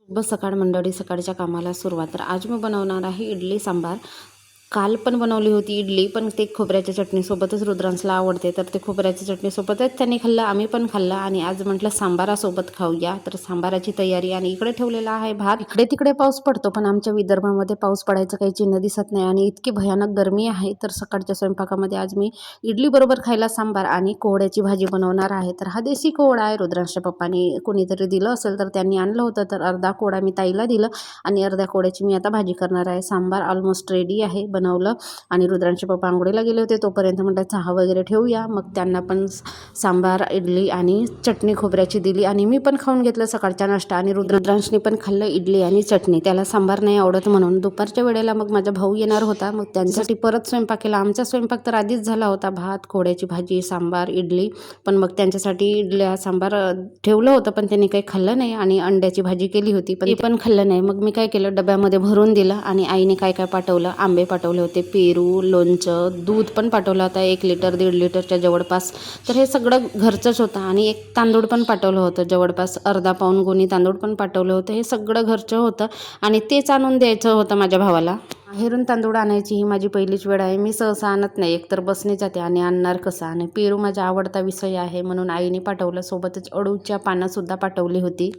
बस सकाळ मंडळी, सकाळच्या कामाला सुरुवात. तर आज मी बनवणार आहे इडली सांबार. काल पण बनवली होती इडली, पण ते खोबऱ्याच्या चटणीसोबतच रुद्रांसला आवडते, तर ते खोबऱ्याच्या चटणीसोबतच त्यांनी खाल्लं, आम्ही पण खाल्लं. आणि आज म्हटलं सांबारासोबत खाऊया, तर सांबाराची तयारी. आणि इकडे ठेवलेला आहे भात. इकडे तिकडे पाऊस पडतो, पण आमच्या विदर्भामध्ये पाऊस पडायचं काही चिन्ह दिसत नाही. आणि इतकी भयानक गरमी आहे, तर सकाळच्या स्वयंपाकामध्ये आज मी इडली बरोबर खायला सांबार आणि कोहड्याची भाजी बनवणार आहे. तर हा देशी कोहडा आहे, रुद्रांच्या पप्पांनी कोणीतरी दिलं असेल तर त्यांनी आणलं होतं, तर अर्धा कोहडा मी ताईला दिलं आणि अर्ध्या कोहड्याची मी आता भाजी करणार आहे. सांबार ऑलमोस्ट रेडी आहे, बनवलं. आणि रुद्रांचे पप्पा आंघोळीला गेले होते, तोपर्यंत म्हटलं चहा वगैरे ठेवूया. मग त्यांना पण सांबार, इडली आणि चटणी खोबऱ्याची दिली आणि मी पण खाऊन घेतलं सकाळचा नाश्ता. आणि रुद्रांशने पण खाल्लं इडली आणि चटणी. त्याला सांबार नाही आवडत म्हणून. दुपारच्या वेळेला मग माझा भाऊ येणार होता, मग त्यांच्यासाठी परत स्वयंपाक केला. आमचा स्वयंपाक तर आधीच झाला होता, भात, खोड्याची भाजी, सांबार, इडली. पण मग त्यांच्यासाठी इडल्या सांबार ठेवलं होतं, पण त्यांनी काही खाल्लं नाही. आणि अंड्याची भाजी केली होती, पण ते पण खाल्लं नाही. मग मी काय केलं, डब्यामध्ये भरून दिलं. आणि आईने काय काय पाठवलं, आंबे पाठवले होते, पेरू, लोणचं, दूध पण पाठवलं होतं 1 लिटर 1.5 लिटरच्या जवळपास. तर हे सगळं घरचंच होतं. आणि एक तांदूळ पण पाठवलं होतं, जवळपास अर्धा पाऊण गोणी तांदूळ पण पाठवलं होतं. हे सगळं घरचं होतं आणि तेच आणून द्यायचं होतं माझ्या भावाला. बाहेरून तांदूळ आणायची ही माझी पहिलीच वेळ आहे. मी सहसा आणत नाही, एकतर बसने जाते आणि आणणार कसं. आणि पेरू माझा आवडता विषय आहे, म्हणून आईने पाठवलं. सोबतच अळूच्या पानंसुद्धा पाठवली होती.